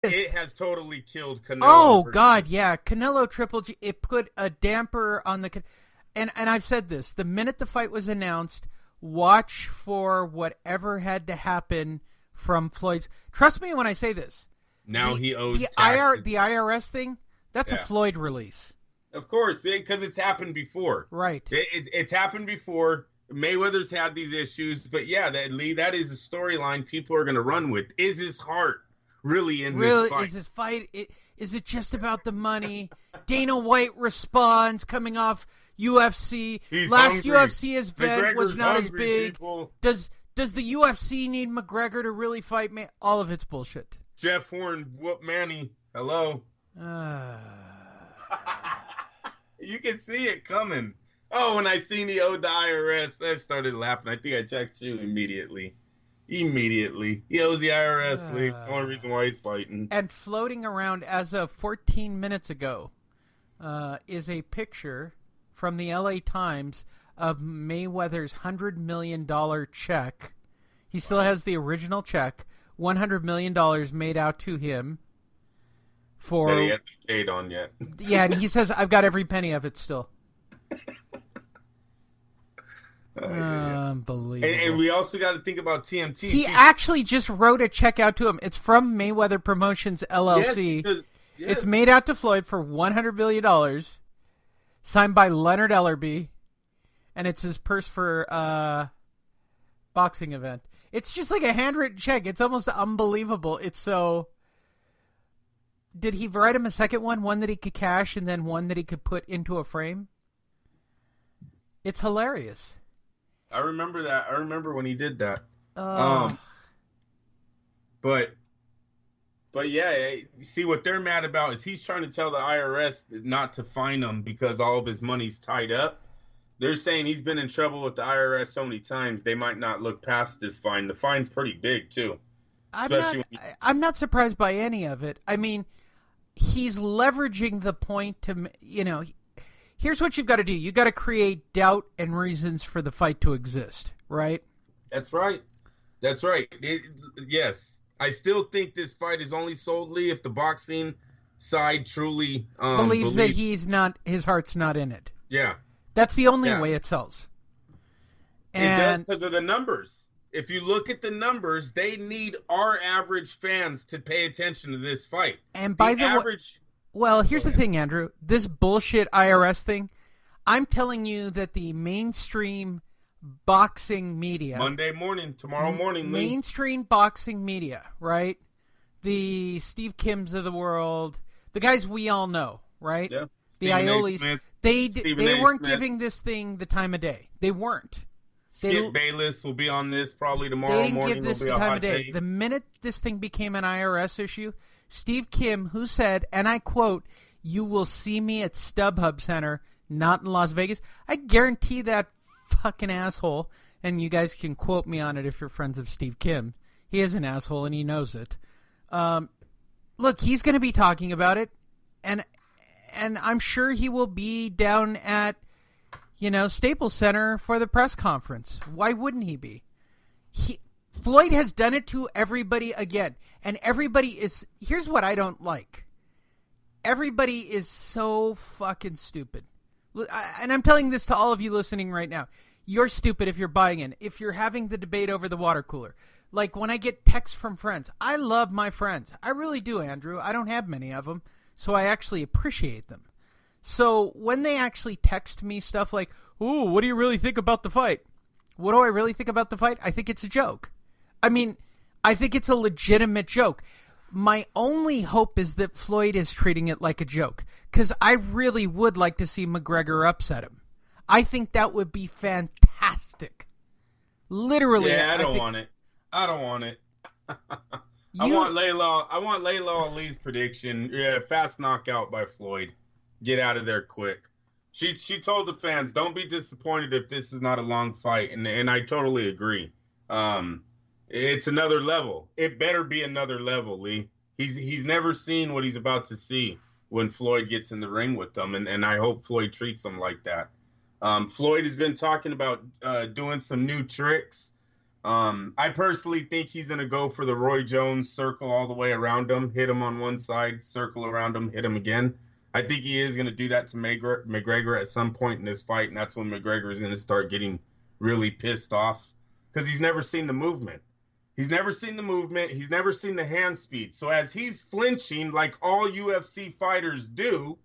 it has totally killed Canelo. Oh God, yeah, Canelo Triple G. It put a damper on the. And I've said this: the minute the fight was announced, watch for whatever had to happen from Floyd's. Trust me when I say this. Now he owes taxes. The IRS thing. That's a Floyd release. Of course, because it's happened before. Right. It's happened before. Mayweather's had these issues, but yeah, that is a storyline people are going to run with. Is his heart really in this fight? Is this fight? Is it just about the money? Dana White responds coming off UFC. He's Last hungry. UFC event McGregor's was not as hungry, big. people. Does the UFC need McGregor to really fight me? All of it's bullshit. Jeff Horn, whoop Manny. Hello. You can see it coming. Oh, when I seen he owed the IRS, I started laughing. I think I texted you immediately. He owes the IRS, Lee. It's the only reason why he's fighting. And floating around as of 14 minutes ago is a picture from the LA Times of Mayweather's $100 million check. He still has the original check, $100 million made out to him. That he hasn't paid on yet. Yeah, and he says, I've got every penny of it still. Unbelievable. And we also got to think about TMT. He actually just wrote a check out to him. It's from Mayweather Promotions LLC. Yes. It's made out to Floyd for $100 million, signed by Leonard Ellerby, and it's his purse for boxing event. It's just like a handwritten check. It's almost unbelievable. It's so... Did he write him a second one that he could cash and then one that he could put into a frame? It's hilarious. I remember that. I remember when he did that. But yeah, see what they're mad about is he's trying to tell the IRS not to fine him because all of his money's tied up. They're saying he's been in trouble with the IRS so many times they might not look past this fine. The fine's pretty big too. I'm not surprised by any of it. I mean, he's leveraging the point to, here's what you've got to do. You got to create doubt and reasons for the fight to exist, right? That's right. Yes. I still think this fight is only solely if the boxing side truly believes that his heart's not in it. Yeah. That's the only way it sells. And it does because of the numbers. If you look at the numbers, they need our average fans to pay attention to this fight. And by the average... Well, here's the thing, Andrew. This bullshit IRS thing, I'm telling you that the mainstream boxing media... tomorrow morning, mainstream boxing media, right? The Steve Kims of the world, the guys we all know, right? Yeah. The Iolis, they weren't giving this thing the time of day. They weren't. Skip Bayless will be on this probably tomorrow morning. They didn't give this the time of day. The minute this thing became an IRS issue, Steve Kim, who said, and I quote, "You will see me at StubHub Center, not in Las Vegas." I guarantee that fucking asshole, and you guys can quote me on it if you're friends of Steve Kim. He is an asshole, and he knows it. Look, he's going to be talking about it, and I'm sure he will be down at Staples Center for the press conference. Why wouldn't he be? Floyd has done it to everybody again. And everybody is... Here's what I don't like. Everybody is so fucking stupid. And I'm telling this to all of you listening right now. You're stupid if you're buying in. If you're having the debate over the water cooler. Like when I get texts from friends. I love my friends. I really do, Andrew. I don't have many of them. So I actually appreciate them. So when they actually text me stuff like, "Ooh, what do you really think about the fight?" What do I really think about the fight? I think it's a joke. I mean, I think it's a legitimate joke. My only hope is that Floyd is treating it like a joke, because I really would like to see McGregor upset him. I think that would be fantastic. Literally. Yeah, I don't want it. I want Layla Ali's prediction. Yeah, fast knockout by Floyd. Get out of there quick. She told the fans, don't be disappointed if this is not a long fight, and I totally agree. It's another level. It better be another level, Lee. He's never seen what he's about to see when Floyd gets in the ring with them, and I hope Floyd treats him like that. Floyd has been talking about doing some new tricks I personally think he's going to go for the Roy Jones circle all the way around him, hit him on one side, circle around him, hit him again. I think he is going to do that to McGregor at some point in this fight, and that's when McGregor is going to start getting really pissed off because he's never seen the movement. He's never seen the movement. He's never seen the hand speed. So as he's flinching, like all UFC fighters do,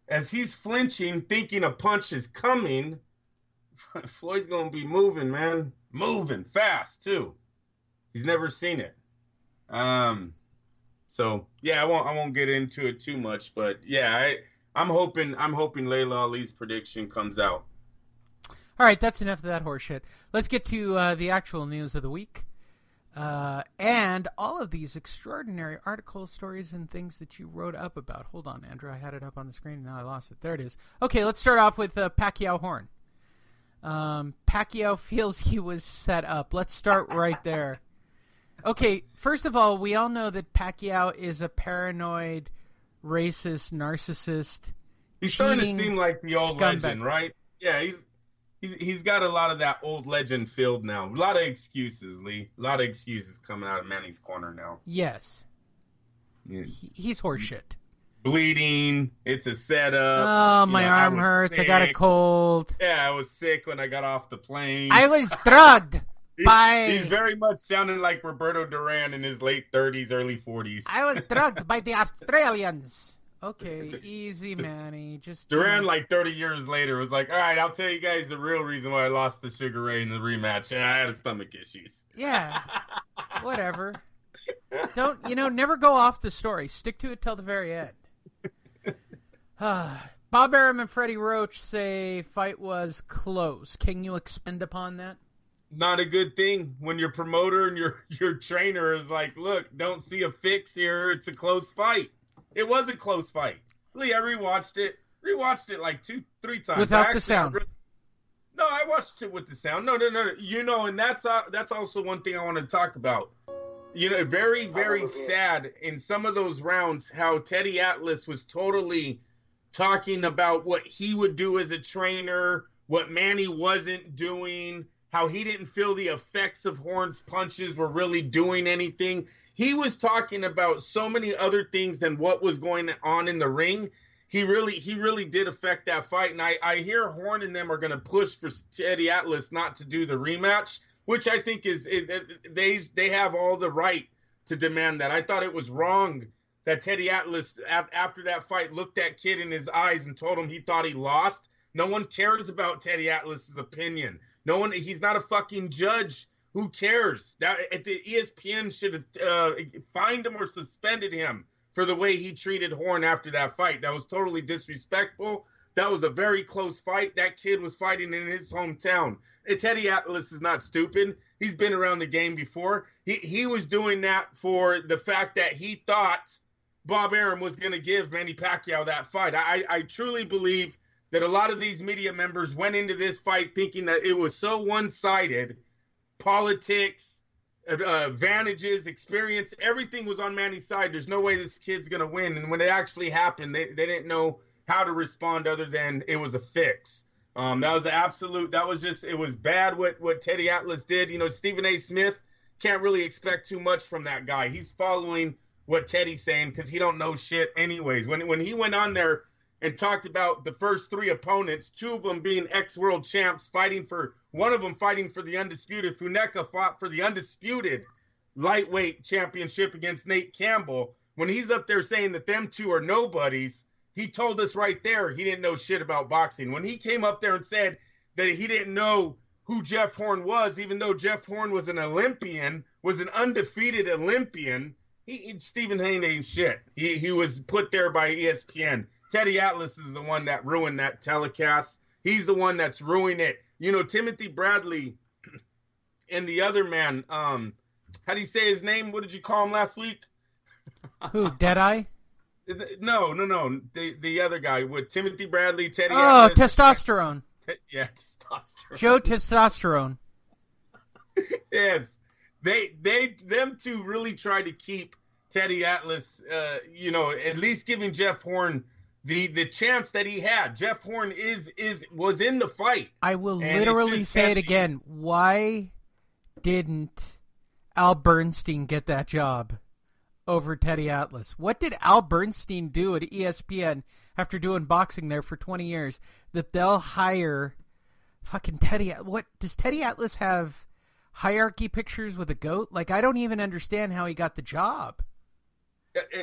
as he's flinching, thinking a punch is coming, Floyd's going to be moving, man. Moving fast, too. He's never seen it. So, yeah, I won't get into it too much. But, yeah, I'm hoping Layla Ali's prediction comes out. All right, that's enough of that horse shit. Let's get to the actual news of the week. And all of these extraordinary articles, stories, and things that you wrote up about. Hold on, Andrew. I had it up on the screen, and now I lost it. There it is. Okay, let's start off with Pacquiao Horn. Pacquiao feels he was set up. Let's start right there. Okay, first of all, we all know that Pacquiao is a paranoid, racist, narcissist. He's starting to seem like the old legend, right? Yeah, he's got a lot of that old legend filled now. A lot of excuses, Lee. A lot of excuses coming out of Manny's corner now. Yes. Yeah. He's horseshit. Bleeding. It's a setup. Oh, my arm hurts. Sick. I got a cold. Yeah, I was sick when I got off the plane. I was drugged by... He's very much sounding like Roberto Duran in his late 30s, early 40s. I was drugged by the Australians. Okay, easy, Manny. Just Duran, like 30 years later, was like, all right, I'll tell you guys the real reason why I lost to Sugar Ray in the rematch. I had stomach issues. Yeah, whatever. Don't, never go off the story. Stick to it till the very end. Bob Arum and Freddie Roach say fight was close. Can you expand upon that? Not a good thing when your promoter and your trainer is like, look, don't see a fix here. It's a close fight. It was a close fight. Lee, I rewatched it like 2-3 times. Without the sound. No, I watched it with the sound. No. And that's also one thing I want to talk about. Very, very sad in some of those rounds how Teddy Atlas was totally talking about what he would do as a trainer, what Manny wasn't doing, how he didn't feel the effects of Horn's punches were really doing anything. He was talking about so many other things than what was going on in the ring. He really did affect that fight. And I hear Horn and them are going to push for Teddy Atlas not to do the rematch, which I think they have all the right to demand that. I thought it was wrong that Teddy Atlas, after that fight, looked that kid in his eyes and told him he thought he lost. No one cares about Teddy Atlas's opinion. He's not a fucking judge. Who cares? The ESPN should have fined him or suspended him for the way he treated Horn after that fight. That was totally disrespectful. That was a very close fight. That kid was fighting in his hometown. Teddy Atlas is not stupid. He's been around the game before. He was doing that for the fact that he thought Bob Arum was going to give Manny Pacquiao that fight. I truly believe that a lot of these media members went into this fight thinking that it was so one-sided. Politics, advantages, experience, everything was on Manny's side. There's no way this kid's going to win. And when it actually happened, they didn't know how to respond other than it was a fix. It was bad what Teddy Atlas did. Stephen A. Smith can't really expect too much from that guy. He's following what Teddy's saying because he don't know shit anyways. When he went on there and talked about the first 3 opponents, 2 of them being ex-world champs, one of them fighting for the undisputed. Funeka fought for the undisputed lightweight championship against Nate Campbell. When he's up there saying that them 2 are nobodies, he told us right there he didn't know shit about boxing. When he came up there and said that he didn't know who Jeff Horn was, even though Jeff Horn was an Olympian, was an undefeated Olympian, Stephen Hain ain't shit. He was put there by ESPN. Teddy Atlas is the one that ruined that telecast. He's the one that's ruining it. Timothy Bradley and the other man, how do you say his name? What did you call him last week? Who, Deadeye? No. The other guy with Timothy Bradley, Teddy Atlas. Testosterone. Yeah, testosterone. Joe Testosterone. Yes. Them 2 really tried to keep Teddy Atlas, at least giving Jeff Horn the chance that he had. Jeff Horn was in the fight. I will literally say it again. Why didn't Al Bernstein get that job over Teddy Atlas? What did Al Bernstein do at ESPN after doing boxing there for 20 years that they'll hire fucking Teddy? What does Teddy Atlas have? Hierarchy pictures with a goat? Like, I don't even understand how he got the job.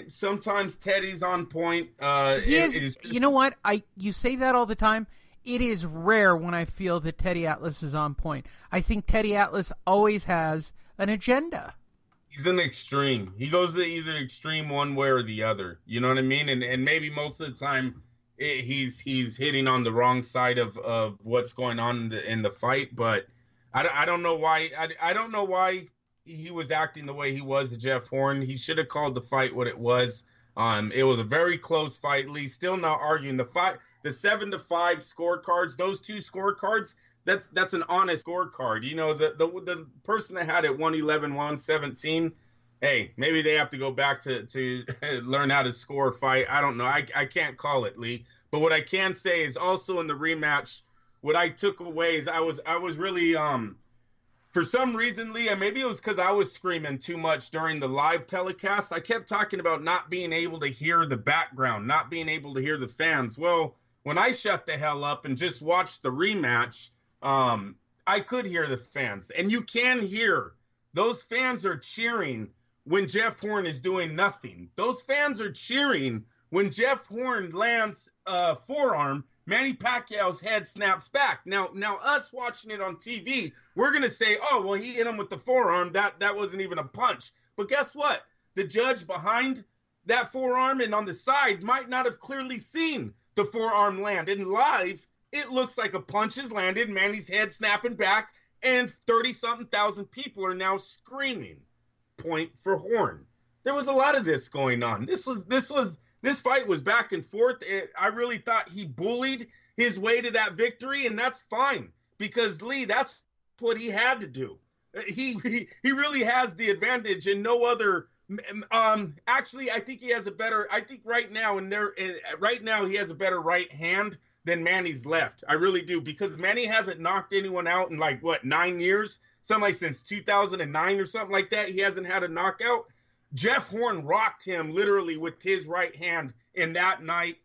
Sometimes Teddy's on point. He is. You know what? You say that all the time. It is rare when I feel that Teddy Atlas is on point. I think Teddy Atlas always has an agenda. He's an extreme. He goes to either extreme one way or the other. You know what I mean? And maybe most of the time he's hitting on the wrong side of what's going on in the fight. But I don't know why. I don't know why he was acting the way he was to Jeff Horn. He should have called the fight what it was. It was a very close fight. Lee still not arguing the fight. The 7-5 scorecards, those two scorecards, that's an honest scorecard. You know, the person that had it 111, 117, hey, maybe they have to go back to learn how to score a fight. I don't know. I can't call it, Lee. But what I can say is also in the rematch, what I took away is I was really for some reason, Lee, and maybe it was because I was screaming too much during the live telecast. I kept talking about not being able to hear the background, not being able to hear the fans. Well, when I shut the hell up and just watched the rematch, I could hear the fans. And you can hear those fans are cheering when Jeff Horn is doing nothing. Those fans are cheering when Jeff Horn lands a forearm. Manny Pacquiao's head snaps back. Now us watching it on TV, we're going to say, oh, well, he hit him with the forearm. That wasn't even a punch. But guess what? The judge behind that forearm and on the side might not have clearly seen the forearm land. In live, it looks like a punch is landed, Manny's head snapping back, and 30-something thousand people are now screaming, point for Horn. There was a lot of this going on. This fight was back and forth. I really thought he bullied his way to that victory, and that's fine because, Lee, that's what he had to do. He really has the advantage, and no other. Actually, I think he has a better. I think right now he has a better right hand than Manny's left. I really do, because Manny hasn't knocked anyone out in 9 years, something like since 2009 or something like that. He hasn't had a knockout. Jeff Horn rocked him literally with his right hand in that night.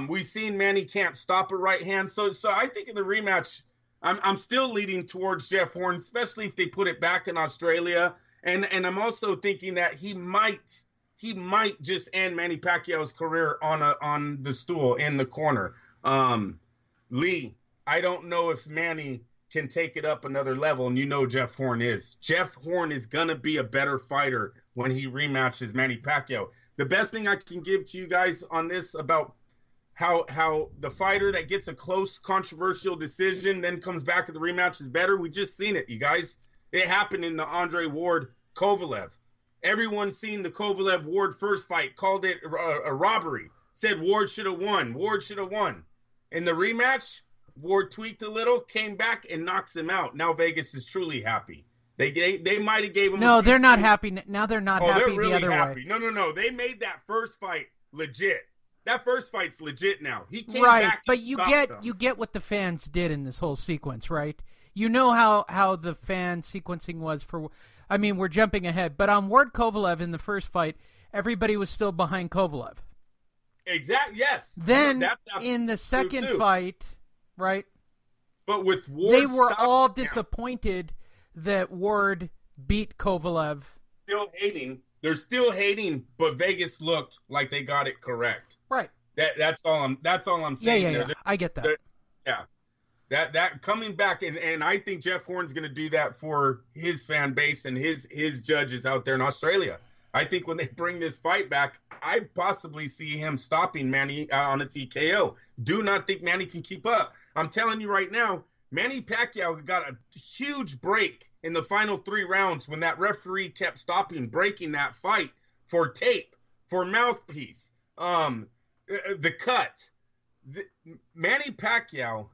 We've seen Manny can't stop a right hand. So I think in the rematch, I'm still leading towards Jeff Horn, especially if they put it back in Australia. And I'm also thinking that he might just end Manny Pacquiao's career on the stool in the corner. Lee, I don't know if Manny can take it up another level, and you know Jeff Horn is. Jeff Horn is going to be a better fighter when he rematches Manny Pacquiao. The best thing I can give to you guys on this about how the fighter that gets a close, controversial decision then comes back at the rematch is better, we just seen it, you guys. It happened in the Andre Ward-Kovalev. Everyone's seen the Kovalev-Ward first fight, called it a robbery, said Ward should have won. Ward should have won. In the rematch, Ward tweaked a little, came back, and knocks him out. Now Vegas is truly happy. They might have gave him. No, they're not happy. Now they're not happy. They're really the other happy. way. No. They made that first fight legit. That first fight's legit now. He came right, back. But you get what the fans did in this whole sequence, right? You know how the fan sequencing was for. I mean, we're jumping ahead, but on Ward Kovalev in the first fight, everybody was still behind Kovalev. Exactly. Yes. Then in the second fight, right? But with Ward, they were all disappointed that Ward beat Kovalev. They're still hating, but Vegas looked like they got it correct. Right. That's all I'm saying. Yeah. I get that. Yeah. That coming back, and I think Jeff Horn's going to do that for his fan base and his judges out there in Australia. I think when they bring this fight back, I possibly see him stopping Manny on a TKO. Do not think Manny can keep up. I'm telling you right now, Manny Pacquiao got a huge break in the final 3 rounds when that referee kept breaking that fight for tape, for mouthpiece, the cut. Manny Pacquiao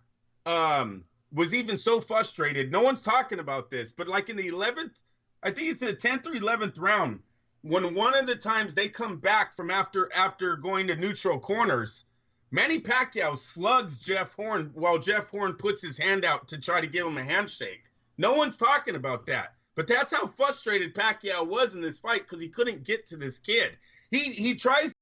was even so frustrated. No one's talking about this, but like in the 11th, I think it's the 10th or 11th round, when one of the times they come back from after going to neutral corners, Manny Pacquiao slugs Jeff Horn while Jeff Horn puts his hand out to try to give him a handshake. No one's talking about that. But that's how frustrated Pacquiao was in this fight because he couldn't get to this kid. He tries